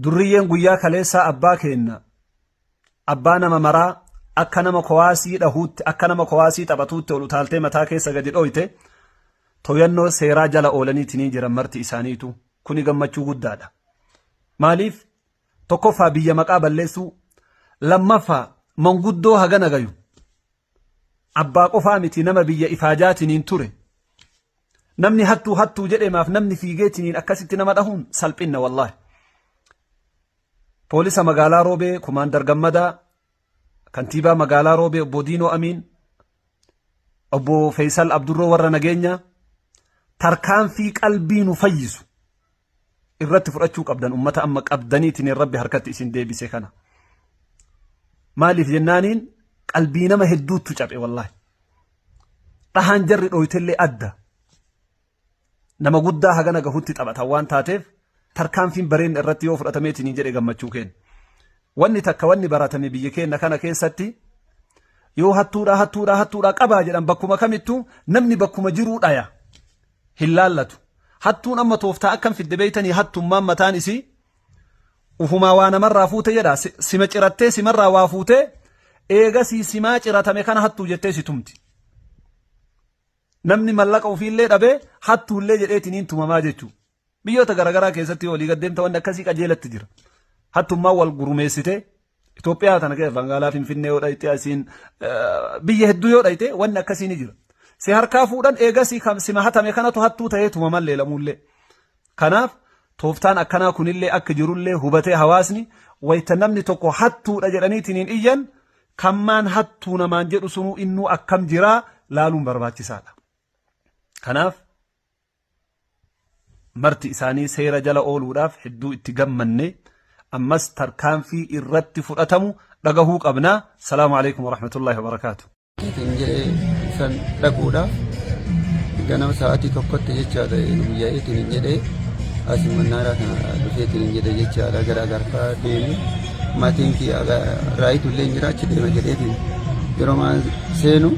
Durriyyeen guyyaa kaleessaa abbaa keenna abbaa nama maraa akka nama kowaasii dhahuutti akka nama kowaasii taphatuutti ol utaaltee mataa keessa gadi dhoyte toyannoo seeraa jala oolaniitiin jiran marti isaaniitu kuni gammachuu guddaadha. Maaliif tokkoffaa biyya maqaa balleessuu lammaffaa manguddoo hagana gayu abbaa qofaa miti nama biyya ifaajaatiin ture namni hattuu jedheemaaf namni fiigeetiin akkasitti nama dhahuun salphinna wallahi. Poolisa magaalaa Roobee Kumaandar Gammadaa kantiibaa magaalaa Roobee obbo Diinoo Amiin obbo Faisal Abdurroo warra nageenya tarkaanfii qalbii nu fayyisu irratti fudhachuu qabdan ummata amma qabdaniitiin rabbi harkatti isin deebise kana. Maaliif jennaaniin qalbii nama hedduutu cabe wallahi. Dhahaan jarri dhoytellee adda nama guddaa hagana gahutti taphata waan taateef tarkaanfiin bareen irratti yoo fudhatameetiin jedhe gammachuu keenya. Wanni takka wanni baratame biyya keenya kana keessatti yoo hattuudha qabaa jedhan bakkuma kamittuu namni bakkuma jiruu dhaya hin laallatu. Hattuun amma tooftaa akkam fidde beeytanii hattummaan mataan isii ufumaa waa namarraa fuute jedha sima cirattee simarraa waa fuute eegasii simaa ciratame kana hattuu jettee si tumti. Namni mallaqa ofiillee dhabee hattuullee jedheetiniin tumamaa jechuu. Biyyoota garagaraa keessatti walii gaddeemta wanni akkasii qajeelatti jira. Hattummaa wal gurumeessite Itoophiyaa tana keessa Bangaalaa Finfinnee yoo dhayite asiin biyya hedduu yoo dhayite wanni akkasii ni jira. Si harkaa fuudhan eegasii sima hatame kanatu hattuu ta'ee tumaman leelamuullee. Kanaaf tooftaan akkanaa kunillee akka jirullee hubatee hawaasni wayita namni tokko hattuudha jedhaniitiin iyyan kammaan hattuu namaan jedhu sunuu innuu akkam jiraa laaluun barbaachisaadha. Kanaaf marti isaanii seera jala ooluudhaaf hedduu itti gammanne ammas tarkaanfii irratti fudhatamu dhagahuu qabna. Salaamu alaykum wa rahmatullahi wa barakaatuh. San dhaquudhaaf ganama sa'aatii tokkotti jechaadha guyyaa'eetiin jedhee asii mannaaraa kana dhufeetiin jedhe jechaadha gara garfaa deemu maatiin kiyya raayitullee hin jiraachi deema jedheetiin yeroo maan seenu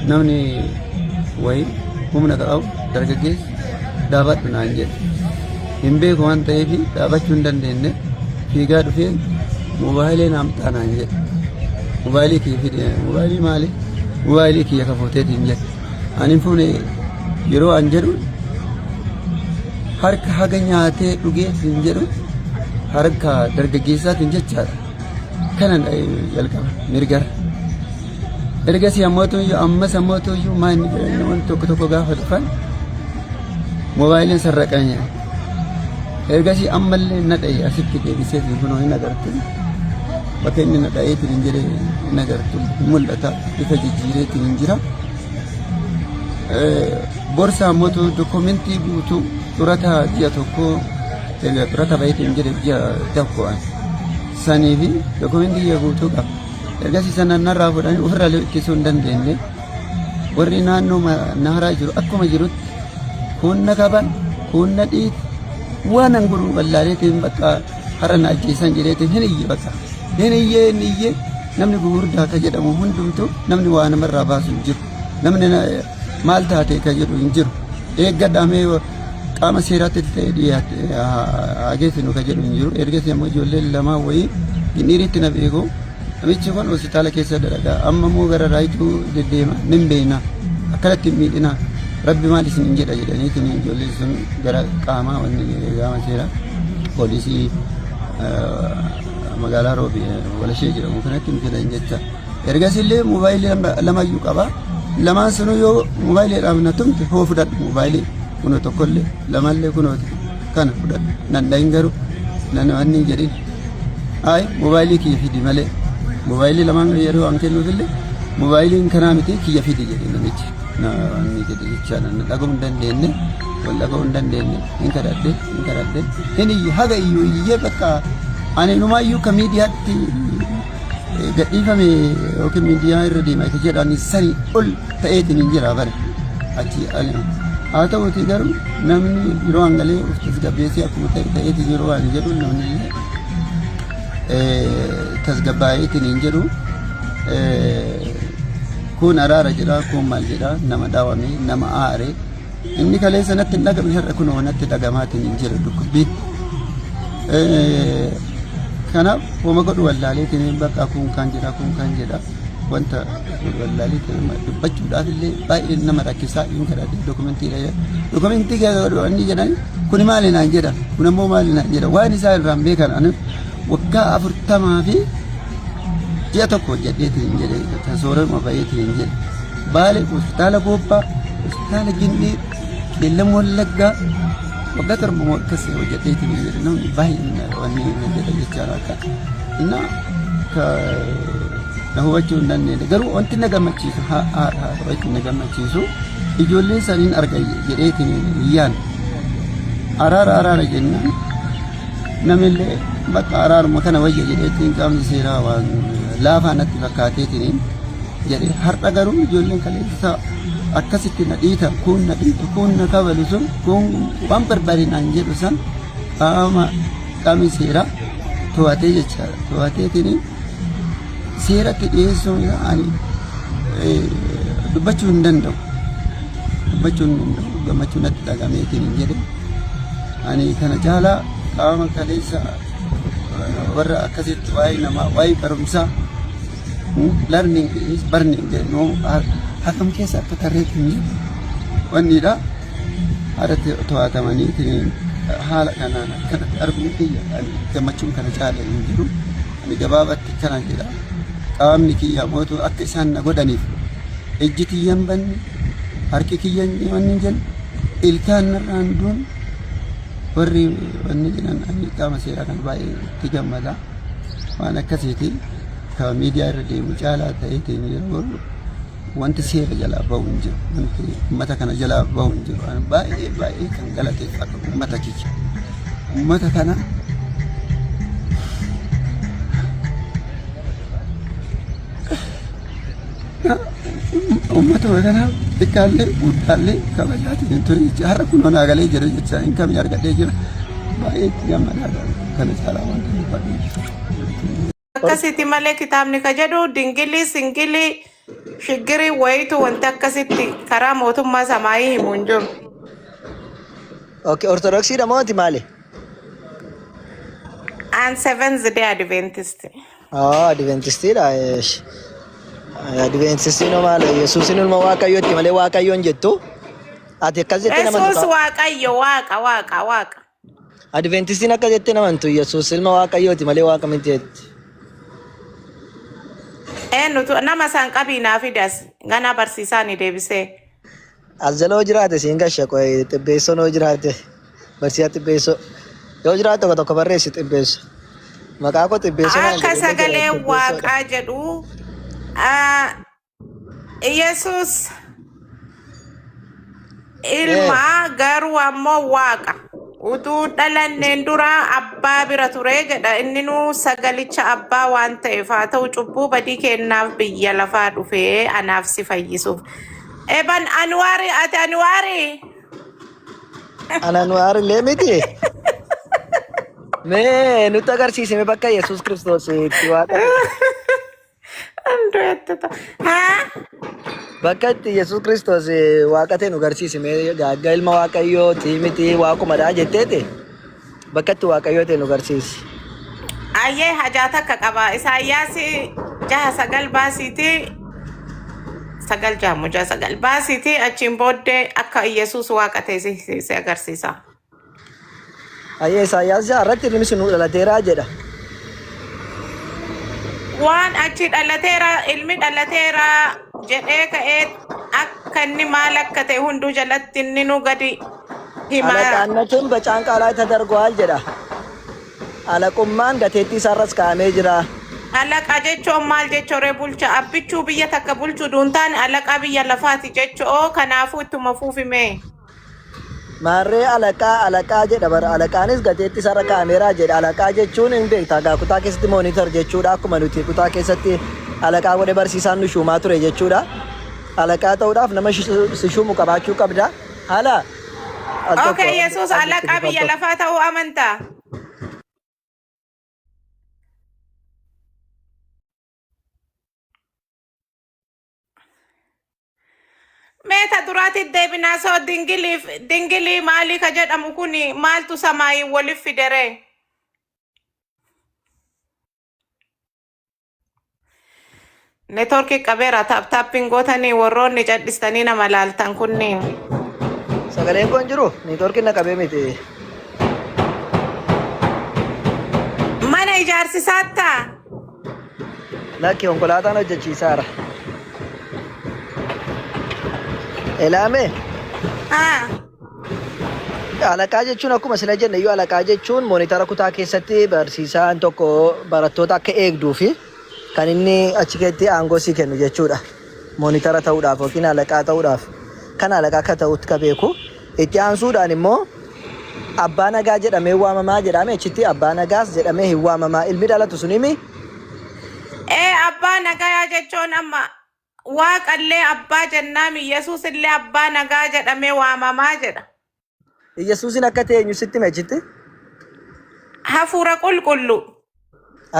namni wayii humna ta'u dargaggeessi dhaabadhu naan jedhe hin beeku waan ta'eef dhaabachuu hin dandeenye fiigaa dhufee moobaayilee naamxaa naan jedhe mobaayilii kiyya fide mobaayilii maali mobaayilii kiyya kafooteetiin jedhe ani fuune yeroo an jedhu harka haga nyaatee dhugeetiin jedhu harka dargaggeessaatiin jechaadha kanan jalqaba mirgara ergasii ammas ammootuyyuu maanni jedhan wanti tokko gaafa dhufan mobaayiliin sarraqanya ergasii ammallee nadhaye asitti deebiseetiin kunoo hin agartu bakka inni nadhayeetiin jedhe hin agartu mul'ata ifa jijjiireetiin hin jira borsa ammootu dokumentii guutuu xurata ji'a tokko xurata bayeetiin jedhe ji'a tokko sanii fi dokumentii ji'a guutuu qaba ergasii sana narraa fudhanii ofirraa ittisuu hin dandeenye warri naannoo naaraa jiru akkuma jirutti kunna qaban kunna dhiit waan anguru ballaaleetiin bakka har'a na ajjeesan jedheetiin hin iyye bakka hin iyye namni gugurdaa ka jedhamu hundumtu namni waa namarraa baasu hin jiru namni maal taate ka jedhu hin jiru eeggadhamee qaama seeraatti ta'e dhiyaate hageessinu ka jedhu hin jiru ergasii ammoo ijoolleen lamaa wayii gindhiiritti na beeku namichi kun hospitaala keessa dalagaa amma immoo gara raayituu deddeema nin beeyna akkanatti miidhina rabbi maal isin hin jedha jedhaniitiin ijoollee sun gara qaamaa wanni qaama seeraa poolisii magaalaa Roobee Walashee jedhamu kanatti hin fidan jecha ergasillee moobaayilii lamayyuu qaba lamaan sunu yoo moobaayiliidhaaf na tumte hoo fudhadhu moobaayilii kunoo tokkollee lamallee kunooti kana fudhadhu nan dhahin garuu nan wanni hin jedhin ay moobaayilii kiyya fidi malee moobaayilii lamaan yeroo an kennuufillee moobaayiliin kanaa miti kiyya fidi jedhe namichi na wanni jedhe jechaadha na dhaga'uu hin dandeenye wal dhaga'uu hin dandeenye hin kadhadhe hin iyyu haga iyyuu iyyee bakka ani numaayyuu ka miidiyaatti gadhiifame yookiin miidiyaa irra deemaa isa jedhani sanii ol ta'eetiin hin jira bare achi haa ta'uuti garuu namni yeroo hangalee of tasgabbeessee akkuma ta'eetiin yeroo waan jedhu namni tasgabbaa'eetiin hin jedhu kun araara jedha kun maal jedha nama dhaawame nama aare inni kalee sanatti hin dhagamne har'a kun wanatti dhagamaatiin hin jiru dubbiin kanaaf wama godhu wallaaleetiin bakka kun kan jedha wanta wallaaleetiin dubbachuudhaaf illee baay'ee nama rakkisaa hin kadhate dokumentii godhanii jedhan kun maali naan jedha kun ammoo maali naan jedha waan isaa irraan beekan ani waggaa 40 fi ji'a tokko jedheetiin hin jedhe tasoorama baay'eetiin hin jedhe baale hospitaala Goobbaa hospitaala Gindii Qeellam Wallaggaa waggaa torba akkasii hojjedheetiin hin jedhe namni baay'een wanni jedha jechaadha akka inna na hubachuu hin dandeenye garuu wanti na gammachiisu wanti na gammachiisu ijoollee saniin arga jedheetiin iyyaan araara jennaan namillee bakka araaruma kana wayya jedheetiin qaamni seeraa waan laafaa natti fakkaateetiin jedhe har'a garuu ijoolleen kaleessa akkasitti na dhiita kun na kabalu sun kun waan barbaadan jedhu san qaamni seeraa to'atee jechaadha to'ateetiin seeratti dhiyeessuun ani dubbachuu hin danda'u gammachuu natti dhagameetiin jedhe ani kana caalaa qaama kaleessa warra akkasitti waa'ee namaa waa'ee barumsaa learning is burning no hakam keessa akka tarreetti hin jiru wannidha haala to'atamanii haala kanaan akkanatti arguun kiyya gammachuun kana caala hin jiru ani gabaabatti kana jedha qaamni kiyya mootu akka isaan na godhaniif ejji kiyyan banne harki kiyyan wanni jedhu ilkaan narraan duun warri wanni jedhan ani qaama seeraa kan baay'ee itti gammada waan akkasiiti ka miidiyaa irra deemu caalaa ta'eetiin yeroo wanti seera jalaa bahu hin jiru wanti uummata kana jalaa bahu hin jiru ani baay'ee kan galateeffadhu uummata kiyya uummata kana uummata kana xiqqaallee guddaallee kabajaatiin ture har'a kun onaa galee jira jecha hin kamii argadhee jira baay'ee itti gammadaadha kana caalaa wanta dubbadhu. Akkasitti malee kitaabni ka jedhu dingilii singilii shiggirii wayitu wanti akkasitti karaa mootummaa samaayii himu hin jiru. Okay, ortodoksiidha mooti maali? An Seventh Day Adventist. Adventistiidha. Adventistiin maali? Yesuusin ilma Waaqayyooti malee Waaqayyoon jettu? Ati akkas jettee namantu? Yesuus Waaqayyo waaqa. Adventistiin akkas jettee namantu Yesuus ilma Waaqayyooti malee Waaqa miti jetti. Nutu nama san qabiinaa fidas gana barsiisaan deebisee. As jala hoo jiraate siin gasha qoy xibbeessoo noo jiraate barsiisaa xibbeessoo yoo jiraate tokko barreessi xibbeessoo maqaa koo xibbeessoo akka sagalee waaqaa jedhu Yesuus ilma garuu ammoo waaqa utuu dhalanneen dura abbaa bira ture jedha inni nu sagalicha abbaa waan ta'eef haa ta'u cubbuu badii kennaaf biyya lafaa dhufee anaaf si fayyisuuf. Eban Anwari ati Anwari. Anwari lemiti. Me nuti agarsiisime bakka Yesuus Kiristoos itti waaqa. Bakka itti Yesuus Kiristoos waaqa ta'e nu agarsiisime gaagga ilma Waaqayyooti miti waaqumadha jetteeti. Bakka itti Waaqayyoo ta'e nu agarsiisi. Ayyee hajaa takka qaba Isaayyaas 6:9 baasiiti. Sagal jamuja sagal baasiti achiin booddee akka Yesuus waaqa ta'e si agarsiisa. Ayyee Isaayyaas irratti ilmi sun dhalateera jedha. Waan achi dhalateera ilmi dhalateera jedhee ka'ee akka inni maal akka ta'e hunduu jalatti inni nu gadi hima. Alaqaannatuun bacaanqaa ላይ ተደርጓል jedha. Alaqummaan gateettii isaarras kaa'amee jira. Alaqa jechuun maal jechuun bulcha abbichuu biyya takka bulchuu duuntaan alaqa biyya lafaati jechuun kanaafuu ittuma fuufime. Maarree alaqaa jedha bara alaqaanis gateetti isaarra kaa'ameera jedha alaqaa jechuun hin beektaa gaa kutaa keessatti moonitor jechuudha akkuma nuti kutaa keessatti alaqaa godhe barsiisaan nu shuumaa ture jechuudha. Alaqaa ta'uudhaaf nama si shuumu qabaachuu qabda haala. Okay Yesuus alaqa biyya lafaa ta'uu amantaa. Meeta duraati deebinaa soo dingilii maalii ka jedhamu kuni maaltu samaayi waliif fidere. Neetworkii qabeera taappiin gootanii warroonni cadhistanii nama laaltan kunniin. Sagaleen kun jiru neetworkiin na qabee miti. Mana ijaarsisaattaa? Lakki konkolaataan hojjechiisaara. Elaame. Alaqaa jechuun akkuma sila jenne iyyuu alaqaa jechuun moonitara kutaa keessatti barsiisaan tokko barattoota akka eegduu fi kan inni achi keessatti aangoo sii kennu jechuudha. Moonitara ta'uudhaaf yookiin alaqaa ta'uudhaaf kan alaqaa akka ta'utti ka beeku. Itti aansuudhaan immoo abbaa nagaa jedhamee waamamaa jedhame achitti abbaa nagaas jedhamee hin waamamaa ilmi dhalatu sunimi. Abbaa nagaa jechuun amma waaqallee abbaa jennaami Yesuus illee abbaa nagaa jedhamee waamamaa jedha. Yesuusin akka teenyu sitti mechitti? Hafuura qulqullu.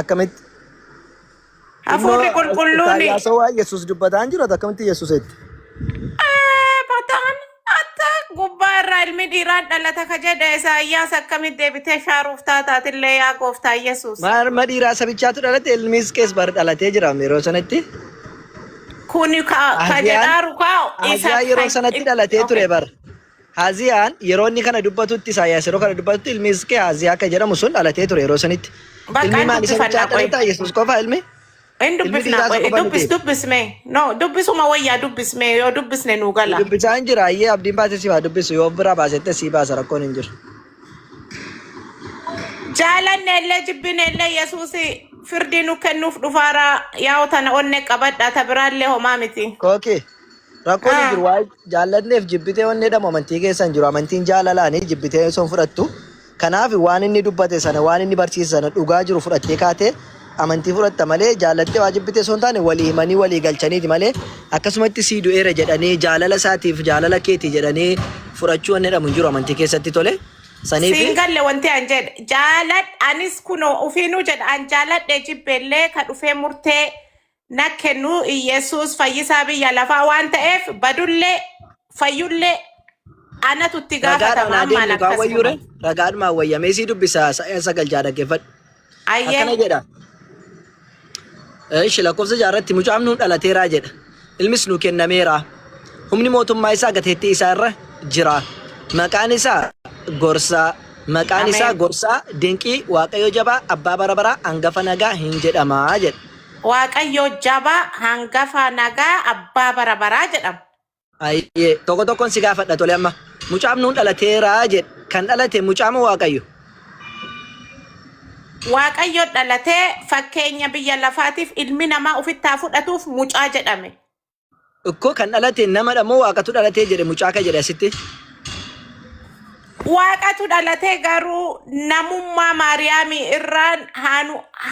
Akkamitti? Hafuurri qulqulluuni. Taayyaasoo waa Yesuus dubbataan jiru akkamitti Yesuusetti? Bataan atta gubbaa irraa ilmi dhiiraan dhalata ka jedhe Isaayyaas akkamitti deebitee shaaruuf taataatillee yaa gooftaa Yesuus. Marma dhiiraa sabichaatu dhalate ilmis kees bar dhalatee jira yeroo sanatti. Kuni ka jedhaaru kaa'u. Haziyaan yeroo sanatti dhalatee ture bar. Haziyaan yeroo inni kana dubbatutti Isaayyaas yeroo kana dubbatutti ilmis kee Haziyaa akka jedhamu sun dhalatee ture yeroo sanitti. Ilmi maal isa bichaa dhalata Yesuus qofa ilmi? Dubbisme. No, dubbisuma wayyaa dubbisme yoo dubbisne nu gala. Dubbisaa hin jira ayyee abdiin baasee si dubbisu yoo bira baasette si baasa rakkoon hin jiru. Jaalanne illee jibbine illee Yesuus firdii nu kennuuf dhufaara yaa'u tana onne qabadha ta biraallee homaa miti. Kookee rakkoon hin jiru waa jaallanneef jibbitee onne dhamu amantii keessa hin jiru amantiin jaalalaanii jibbitee son fudhattu. Kanaaf waan inni dubbate sana waan inni barsiise sana dhugaa jiru fudhattee kaatee amantii fudhatta malee jaalattee waa jibbitee son taane walii himanii walii galchaniiti malee akkasumatti sii du'eera jedhanii jaalala isaatiif jaalala keetii jedhanii fudhachuu wanni dhamu hin jiru amantii keessatti tole. Singalle wanti an jedhe jaalad anis kuno ufiinuu jedha an jaaladhe jibbeellee ka dhufee murtee na kennu Yesuus fayyisaa biyya lafaa waan ta'eef badullee fayyullee anatu itti gaafatama ammaan akkasuma. Ragaadhuma wayyamee sii dubbisaa sagal jaadaggeeffadhu. Akkana jedha. Lakkoofsa jaarratti mucaan nuun dhalateeraa jedha. Ilmis nuu kennameera. Humni mootummaa isaa gateettii isaa irra jira. Maqaan isaa gorsaa. Maqaan isaa gorsaa dinqii waaqayyo jabaa abbaa bara baraa hangafa nagaa hin jedhamaa jedha. Waaqayyo jabaa hangafa nagaa abbaa bara baraa jedhama. Ayyee tokko tokkoon si gaafadha tole amma. Mucaan nuun dhalateeraa jedha. Kan dhalate mucaama waaqayyo. Waaqayyo dhalatee fakkeenya biyya lafaatiif ilmi namaa ofittaa fudhatuuf mucaa jedhame. Ikkoo kan dhalate namadha moo waaqatu dhalatee jedhe mucaa ka jedhe asitti? Waaqatu dhalatee garuu namummaa Maariyaamii irraan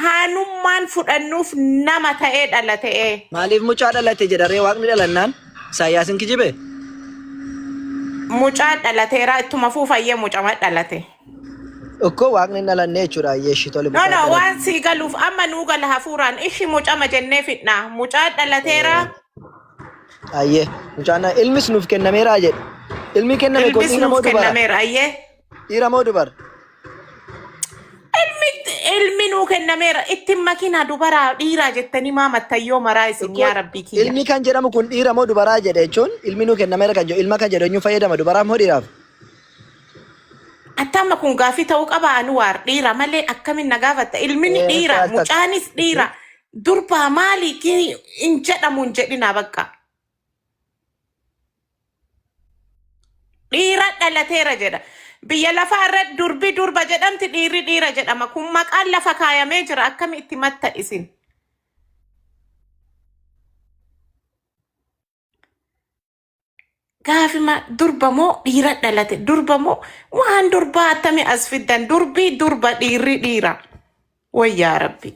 haanummaan fudhannuuf nama ta'ee dhalatee. Maaliif mucaa dhalate jedharee waaqni dhalannaan? Isaayyaasin kijibe? Mucaa dhalateera ittuma fuufayyee mucama dhalate. Ikkoo waaqni dhalannee jechuudha yeeshi tole. No waan sii galuuf amma nuu gala hafuuraan ishi mucama jennee fidna mucaa dhalateera. Ayyee mucaan ilmis nuuf kennameera jedhe. Ilmi kenname kun dhiira moo dubara? Dhiira moo dubara? Ilmi nuu kennameera ittiin makina dubaraa dhiiraa jettanii maamattayyoo maraa isin yaa rabbii kiyya. Ilmi kan jedhamu kun dhiira moo dubaraa jedhe jechuun ilmi nuu kennameera kan jedhu ilma kan jedhu eenyu fayyadama dubaraa moo dhiiraaf? Attama kun gaafii ta'uu qaba Anwaar dhiira malee akkamiin na gaafatta ilmi dhiira mucaanis dhiira durbaa maali hin jedhamu hin jedhina bakka. Dhiira dhalateera jedha. Biyya lafaa irratti durbi durba jedhamti dhiirri dhiira jedhama. Kun maqaan lafa kaayamee jira akkami itti matta isin. Gaafima durba moo dhiira dhalate durba moo waan durbaa attami as fiddan durbii durba dhiirri dhiira. Wayyaa rabbi.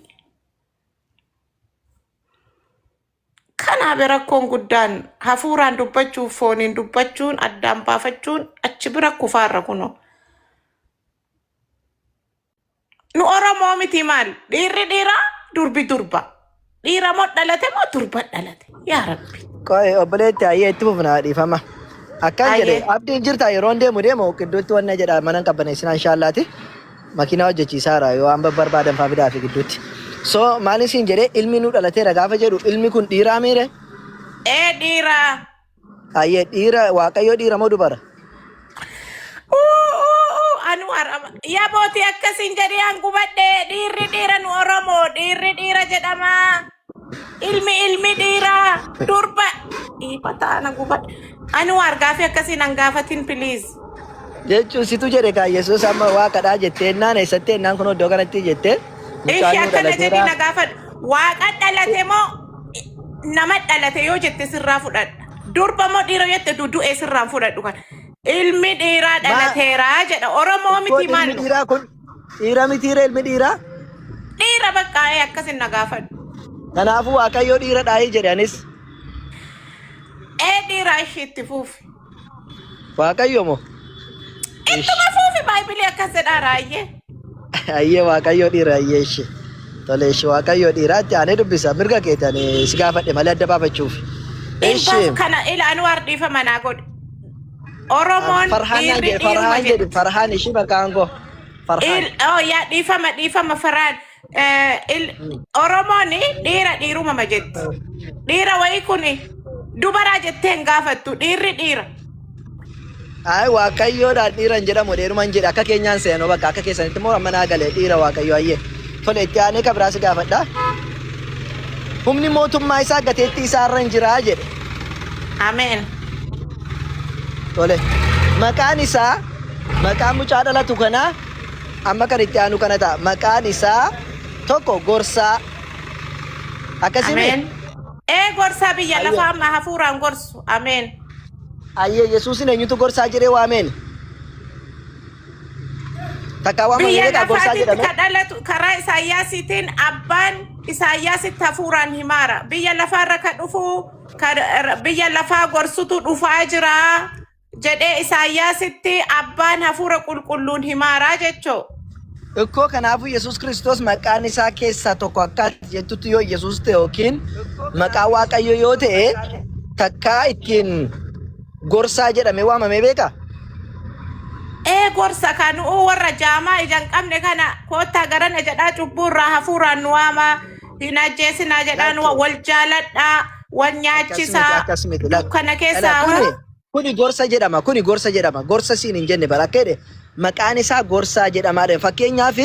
Kanaaf rakkoon guddaan hafuuraan dubbachuuf fooniin dubbachuun addaan baafachuun achi bira kufaarra kuno. Nu Oromoo miti maal dhiirri dhiira durbi durba. Dhiira moo dhalate moo durba dhalate. Yaa Rabbi. Qoy obboleetti ayyee itti fufnaa dhiifama. Akkan jedhe Ayyee. abdiin jirta yeroon deemu gidduutti wanna jedha manan qabbaneessinaa inshaallaati. Makiinaa hojjechiisaara yoo amma barbaadan faafidaa fi gidduutti. So maaliin siin jedhee ilmi nu dhalateera gaafa jedhu ilmi kun dhiiraa miire? Dhiira. Ayyee dhiira waaqayyoo dhiira moo dubara? Anwar yaa booti akkasiin jedhee hangubadhe dhiira nu Oromoo dhiira jedhama. Ilmi dhiira durba dhiibataan hangubadhe. Anwar gaafii akkasiin hangaafatin please. Jechuun situ jedhe kaa Yesuus amma waaqadhaa jettee naan eessattee naan kun iddoo kanatti jettee. Ishee akkana jedhii na gaafadhu. Waaqa dhalate moo nama dhalate yoo jette sirraa fudhadha. Durba moo dhiira jette du'ee sirraan fudhadhu kan. Ilmi dhiiraa dhalateeraa jedha. Oromoo miti maal? Ilmi dhiiraa kun dhiira mitiire ilmi dhiiraa? Dhiira baqqaa'ee akkasin na gaafadhu. Kanaafuu waaqayyoo dhiira dhaayii jedhanis. Dhiiraa ishee itti fuufi. Waaqayyo moo? Ittuma fuufi baayibilii akkas jedhaa raayyee. Ayyee waaqayyoo dhiira ayyee ishee. Tole ishee waaqayyoo dhiiraatti aanee dubbisa mirga keetti ani si gaafadhe malee adda baafachuuf. Ishee kana ila Anwar dhiifa manaa godhe. Oromoon Farhaan ishii maqaan koo. Yaa dhiifama Farhaan. Oromoon dhiiruma ma jetti. Dhiira wayii kuni dubaraa jettee hin gaafattu dhiira. Ay waaqayyoodhaan dhiira hin jedhamu dheerumaan jedhe akka keenyaan seenuu bakka akka keessanitti immoo manaa galee dhiira waaqayyoo ayyee. Tole itti aanee kabiraas gaafadha. Humni mootummaa isaa gateetti isaarra hin jiraa jedhe. Ameen. Tole maqaan isaa maqaan mucaa dhalatu kanaa amma kan itti aanu kana ta'a. Maqaan isaa tokko gorsaa. Akkasimi. Ameen. Gorsaa biyya lafaa amma hafuuraan gorsu. Ameen. Ayyee Yesuusin eenyutu gorsaa jedhee waameen? Takkaa waamamee beekaa gorsaa jedhame? Biyya lafaatitti kadhalatu karaa Isaayyaasiitiin abbaan Isaayyaasitti hafuuraan himaara. Biyya lafaarra ka dhufu biyya lafaa gorsutu dhufaa jira jedhee Isaayyaasitti abbaan hafuura qulqulluun himaaraa jechoo. Ikkoo kanaafuu Yesuus Kiristoos maqaan isaa keessaa tokko akka jettutti yoo Yesuus ta'e yookiin maqaa Waaqayyo yoo ta'e takkaa ittiin gorsaa jedhame waamamee beekaa? Gorsa kan warra jaamaa ijaan qabne kana koottaa garana jedhaa cubbuurraa hafuuraan nu waamaa hin ajjeesinaa jedhaan wal jaaladhaa wal nyaachisaa dukkana keessaa. Kuni gorsa jedhama. Gorsa siin hin jenne bara akka jedhe maqaan isaa gorsaa jedhamaadha. Fakkeenyaaf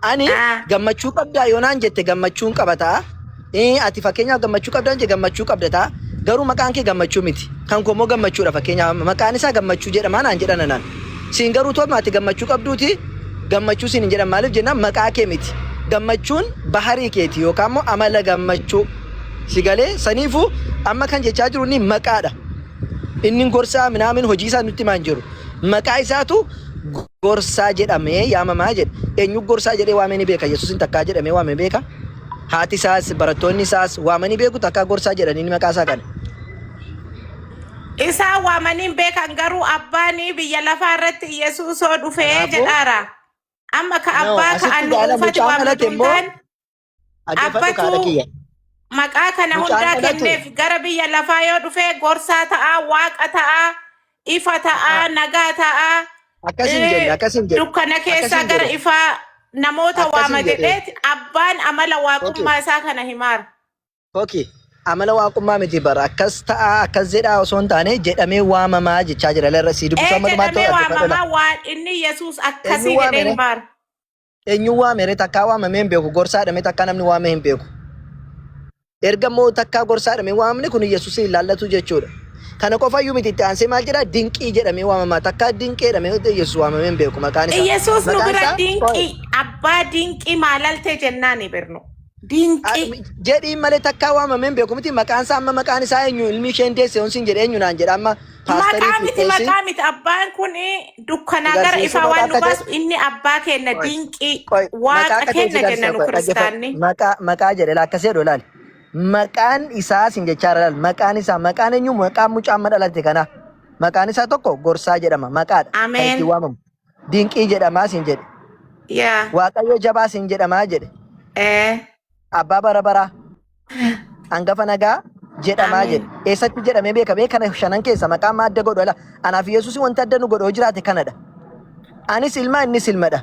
ani gammachuu qabdaa yoonaan jette gammachuun qabataa. Ati fakkeenyaaf gammachuu qabdaa jette gammachuu qabdataa. Garuu maqaan kee gammachuu miti. Kan koo immoo gammachuudha fakkeenyaaf maqaan isaa gammachuu jedhama naan jedhan anaan. Siin garuu tooma ati gammachuu qabduuti gammachuu siin hin jedhan maaliif jennaan maqaa kee miti. Gammachuun baharii keeti yookaan immoo amala gammachuu si galee saniifuu amma kan jechaa jiru ni maqaadha. Inni gorsaa minaamin hojii isaa nutti maan jiru. Maqaa isaatu gorsaa jedhamee yaamamaa jedhe. Eenyu gorsaa jedhee waamee beeka Yesuusin takkaa jedhamee waamee beeka. Haati isaas barattoonni isaas waamanii beeku takkaa gorsaa jedhanii maqaa isaa kana. Isaa waamanii beekan garuu abbaanii biyya lafaa irratti Yesuusoo dhufee jedhaara. Amma ka abbaa ka'an uffati waamatuudhaan abbatu maqaa kana hundaa kenneef gara biyya lafaa yoo dhufee gorsaa ta'aa, waaqa ta'aa, ifa ta'aa, nagaa ta'aa. Dukkana keessaa gara ifaa namoota waama jedheeti abbaan amala waaqummaa isaa kana himaara. Amala waaqummaa miti bara akkas ta'a akkas jedhaa osoo hin taane jedhamee waamamaa jechaa jira larra sii dubbisaa malumaatti jedhamee waamamaa waan inni Yesuus akkasii jedhee himaara. Eenyu waamere takkaa waamamee hin beeku gorsaa jedhamee takkaa namni waamee hin beeku. Erga immoo takkaa gorsaa jedhamee waamamne kun Yesuus hin laallatu jechuudha. Kana qofayyuu miti itti aansee maal jedhaa dinqii jedhamee waamamaa takkaa dinqii jedhamee Yesuus waamamee hin beeku maqaan isaa. Yesuus nu bira dinqii abbaa dinqii maalaltee jennaani birnu. Dinqii. Jedhiin malee takkaa waamamee hin beeku miti maqaan isaa amma maqaan isaa eenyu ilmi isheen deesse onsin jedhe eenyu naan jedha amma maqaa miti abbaan kun dukkanaa gara ifaa waan nu baasu inni abbaa kenna dinqii waaqa kenna jenna nu kiristaanni. Maqaa jedhe akkas jedhu laal. Maqaan isaa sin jechaa laal maqaan isaa maqaan eenyu maqaan mucaa amma dhalate kana maqaan isaa tokko gorsaa jedhama maqaadha. Ameen. Itti waamamu. Dinqii jedhamaa sin jedhe. Waaqayyo jabaa sin jedhamaa jedhe. Abbaa bara baraa hangafa nagaa jedhamaa Amiin. jedhe. Eessatti jedhamee beekamee kana shanan keessa maqaan maa adda godhu ala. Anaaf Yesuus wanta adda nu godhoo jiraate kanadha. Anis ilma innis ilmadha.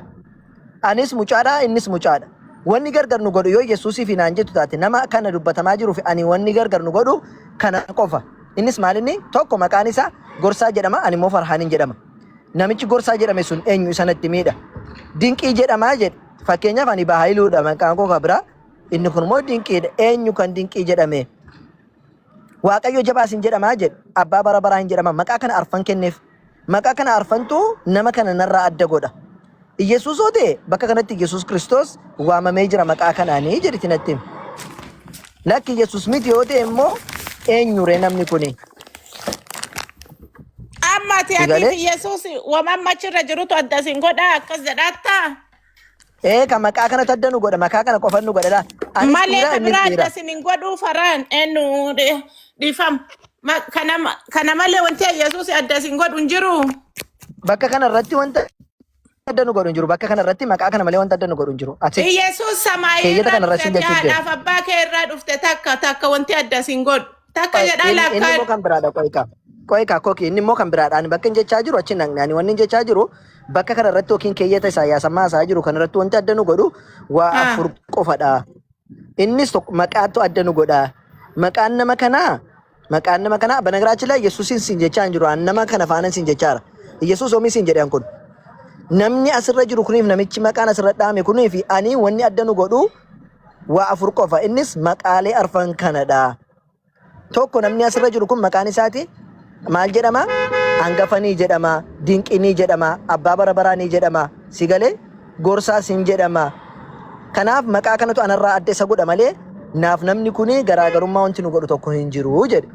Anis mucaadha innis mucaadha. Wanni gargar nu godhu yoo Yesuusiif hinaan jettu taate nama kana dubbatamaa jiruuf ani wanni gargar nu godhu kana qofa. Innis maalinni tokko maqaan isaa Gorsaa jedhama ani immoo Farhaanin jedhama. Namichi Gorsaa jedhame sun eenyu sanatti miidha. Dinqii jedhamaa jedhe. Fakkeenyaaf ani Bahaayiluudha maqaan koo kabira. Inni kun immoo dinqiidha. Eenyu kan dinqii jedhame. Waaqayyo jabaas hin jedhamaa jedhe. Abbaa bara baraa hin jedhama. Maqaa kana arfan kenneef. Maqaa kana arfantu nama kana narraa adda godha. Yesuus oo ta'e bakka kanatti Yesuus Kiristoos waamamee jira maqaa kanaanii jedhiti natti himi. Lakki Yesuus miti yoo ta'e immoo eenyure namni kuni. Amma ati Egalee? ati Yesuus wamamma achirra jirutu adda sin godha akkas jedhatta. Kan maqaa kanatti adda nu godha maqaa kana qofa nu godha. Anis Malee dhiira ka innis biraa adda dhiira. sin hin godhuu faraan eenyu dhiifam. Kana malee wanti Yesuus adda sin godhu hin jiru. Bakka kana irratti wanta adda nu godhu hin jiru. Bakka kana irratti maqaa kana malee wanta adda nu godhu hin jiru. Ati Yesuus samaayii keeyyata irraa kana irratti dhufte jechuudha. haadhaaf abbaa kee irraa dhufte takka wanti adda sin godhu. Takka jedhaa inni immoo lakkaan. kan biraadha qoyika. Qoyika koki inni immoo kan biraadha. Ani bakka hin jechaa jiru achi naqnani wanni hin jechaa jiru bakka kana irratti yookiin keeyyata Isaayyaas isaa jiru kan irratti wanti adda nu godhu waa Ah. afur qofadha. Innis tokko maqaatu adda nu godha. Maqaan nama kanaa banagaraachila Yesuusin sin jechaa hin jiru. An nama kana faana sin jechaara. Yesuus oomis hin jedhan kun. Namni asirra jiru kuniif namichi maqaan asirra dhaame kuniif ani wanni adda nu godhu waa afur qofa. Innis maqaalee arfan kanadha. Tokko namni asirra jiru kun maqaan isaati maal jedhama? Hangafanii jedhama, dinqinii jedhama, abbaa bara baraanii jedhama, sigalee gorsaas hin jedhama. Kanaaf maqaa kanatu anarraa adda isa godha malee naaf namni kuni garaagarummaa wanti nu godhu tokko hin jiru jedhe.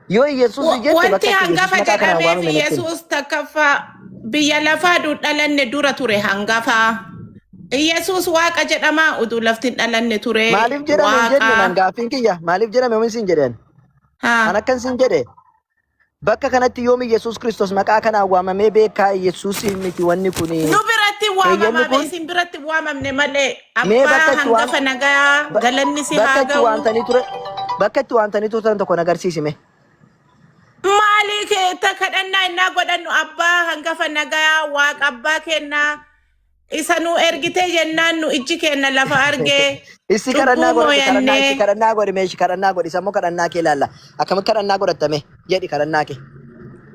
Yoo Yesuus jette Wanti bakka itti Yesuus hangafa maqaa kanaan jedhameef waamame natti himi. Yesuus takkaffaa biyya lafaa dhalanne dura ture hangafa. Yesuus waaqa jedhama utuu lafti hin dhalanne ture. Maaliif jedhame hin jenne Waaqa. nan gaaffiin kiyya maaliif jedhame homin sin jedhan. Haa. An akkan sin jedhe bakka kanatti yoomi Yesuus Kiristoos maqaa kanaan waamamee beekaa Yesuus miti wanni kuni. Nu biratti Eeyyanni waamama kun isin biratti waamamne malee mee abbaa bakka itti hangafa nagaa galanni si bakka haa itti ga'u. waamtanii ture bakka itti waamtanii turtan tokko nagarsiisime. Maalii keetta kadhannaa innaa godhannu abbaa hangafa nagaa waaqa abbaa kennaa isa nu ergitee jennaan nu ijji kenna lafa argee Issi kadhannaa cubbuu godhate kadhannaa issi mooyannee kadhannaa godhe meeshi kadhannaa godhe sammoo kadhannaa kee ilaalla. Akkamitti kadhannaa godhatame jedhi kadhannaa kee.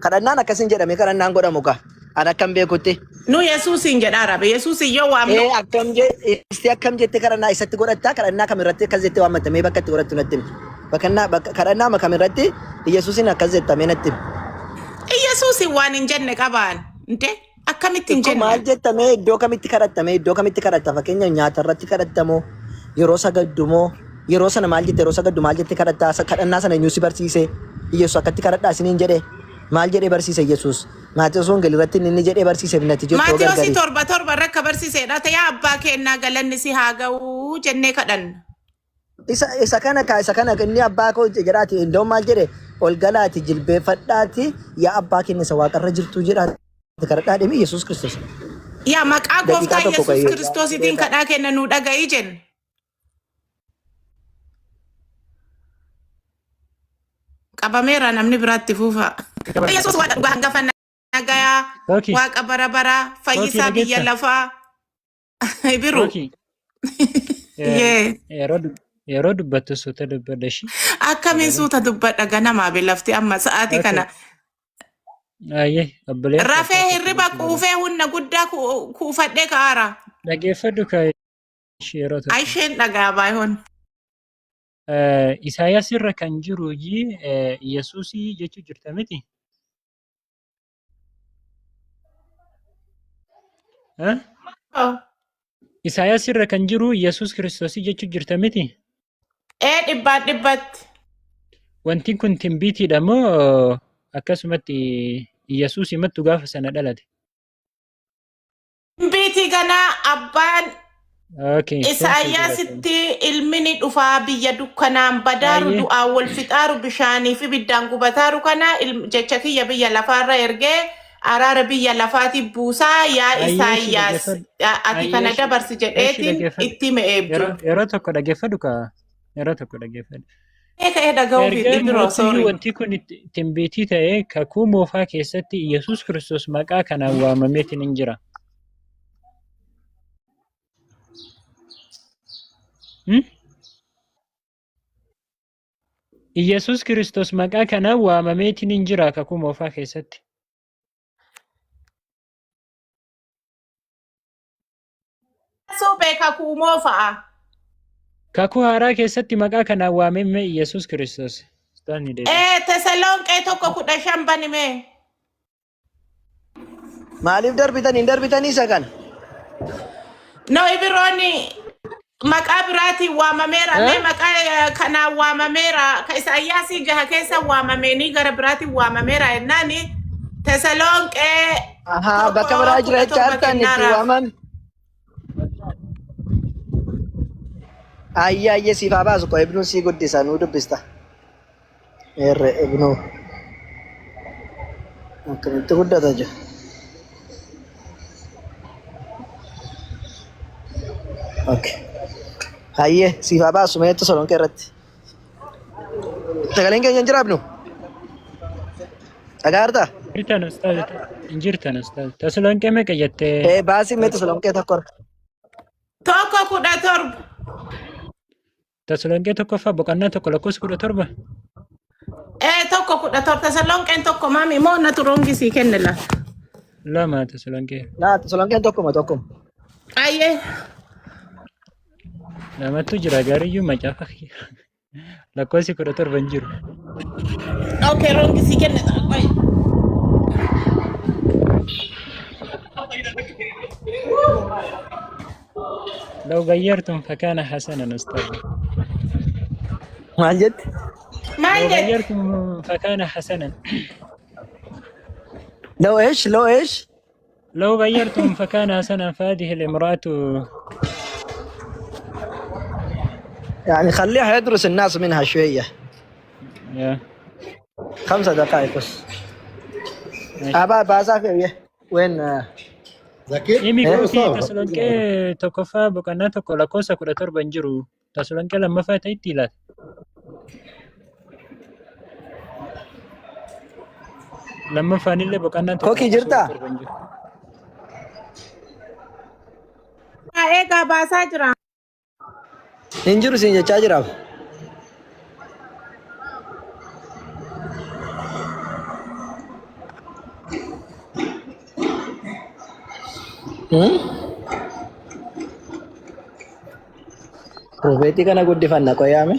Kadhannaan akkasin jedhame kadhannaan godhamu ka. An akkam beekutti. nu Yesuusin jedhaa rabe Yesuusin yoo waamnu Akkam jette kadhannaa isatti godhattaa kadhannaa kamirratti akkas jettee waammatte mee bakka itti godhattu natti himi. Kadhannaa kamirratti Yesuusin akkas jettame natti himi. Yesuusin waan hin jenne qabaan inte akkamitti hin Kun maal jenne jettame iddoo kamitti kadhattame iddoo kamitti kadhatta fakkeenya nyaata irratti kadhattamoo yeroo sagaddumoo yeroo sana maal jette yeroo sagaddu maal jette kadhattaa kadhannaa sana eenyu si barsiise Yesuus akkatti kadhadhaa isiniin jedhe maal jedhee barsiise Yesuus Maatiyos Wongel irratti inni jedhee barsiise natti jettu Maatiyoosi gargari. torba rakka barsiiseedha ta'ee abbaa kennaa galanni si haa ga'u jennee kadhanna. Isa kana inni abbaa koo jedhaati iddoo maal jedhe ol galaati jilbeeffadhaati yaa abbaa keenya isa waaqarra jirtu jedhaati kadhadhaa deemi Yesuus Kiristoos. Yaa maqaa Daqiiqaa gooftaa tokko Yesuus qayyee. Kiristoositiin kadhaa kenna nu dhaga'ii jenna. Qabameera namni biraatti fuufa. Yesuus waaqa dhugaa hangafa nagayaa Roki, waaqa bara baraa fayyisaa Roki, biyya dhageessa? lafaa biru. Roki, Yee. yeroo dubbattu suuta dubbadha shi. Akkamiin suuta dubbadha ganamaa bilafti amma sa'aatii kana. Ayyee, obboleessa. Rafee hirriba quufee humna guddaa kuufadhee ka'aara. Dhageeffadhu ka yeroo tokko. Isheen dhagaa baay'oon. Isaayyaas irra kan jiru Yesuusii jechuu jirta miti. Isaayyaas irra kan jiru Yesuus Kiristoosii jechuu jirta miti. Dhibbatti. Wanti kun timbiitiidha moo akkasumatti Yesuus himattu gaafa sana dhalate? Biitii ganaa abbaan Okay. Isaayyaasitti ilmini dhufaa biyya dukkanaan badaaru Baay'ee. du'aa wal fixaaru bishaanii fi biddaan gubataaru kana jecha kiyya biyya lafaarra ergee araara biyya lafaati buusaa yaa Baay'ee Isaayyaas dhaggeeffadhu. ati kana Baay'ee dabarsi jedheetiin dhaggeeffadhu. itti me'eebdu. Yeroo tokko dhaggeeffadhu ka yeroo tokko dhaggeeffadhu. Ka'ee dhaga'uuf Erga Ibro muratiyyuu sorry. wanti kun ittiin beetii ta'e kakuu moofaa keessatti Iyyasuus Kiristoos maqaa kanaan waamameetiin hin jira. Iyyasuus Kiristoos maqaa kanaan waamameetiin hin jira kakuu moofaa keessatti. Suphee kakuu moofa'a. Kakuu haaraa keessatti maqaa kanaan waamame Iyyasuus Kiristoos. Tesalonqee 1:15 banime. Maaliif darbitanii isa kana? No Ibrooni maqaa biraatiin waamameera. Mee maqaa kanaan waamameera. Ka Isaayyaasii 6 keessa waamameenii gara biraatiin waamameera jennaani Tesalonqee. Ahaa bakka biraa jira jecha harkaan itti waamame. Ayye siif haa baasu koo Ibnuun sii guddisa nuu dubbista. Ibnuu akkamitti guddata jira. Ayye siif haa baasu mee Tesalonqee irratti. Sagaleen keenya hin jira Ibnuu? Dhagaartaa? Injirtan ustaaz. Tesalonqee meeqa jettee? Baasii mee Tesalonqee tokko. 1:17. Tesalonqee tokkoffaa boqonnaa 1:17. 1:17 Tesalonqeen tokko maami moo na turongi sii kenne la. Lama Tesalonqee. Tesalonqeen tokkuma. Ayye. Namatu jira gaariyyuu macaafa lakkoofsi 17 hin jiru. Okay, rongi sii kenne. لو غيرتم فكان حسنا أستاذ. ما جد؟ ما لو جد. غيرتم فكان حسنا. لو ايش؟ لو غيرتم فكان حسنا فهذه الامرأة يعني خليها يدرس الناس منها شوية. يا 5 دقائق بس. أبا بازاك وين؟ إيمي كوفي تسلونكي توكوفا بوكانا توكو لاكوسا كودا توربان جيرو تسلونكي لما فاتا يتيلات لما فاني اللي بوكانا توكو كوكي جرتا؟ Eegaa baasaa jira. Hin jiru siin jechaa jiraaf. Profeetii kana guddifanna qoyaame.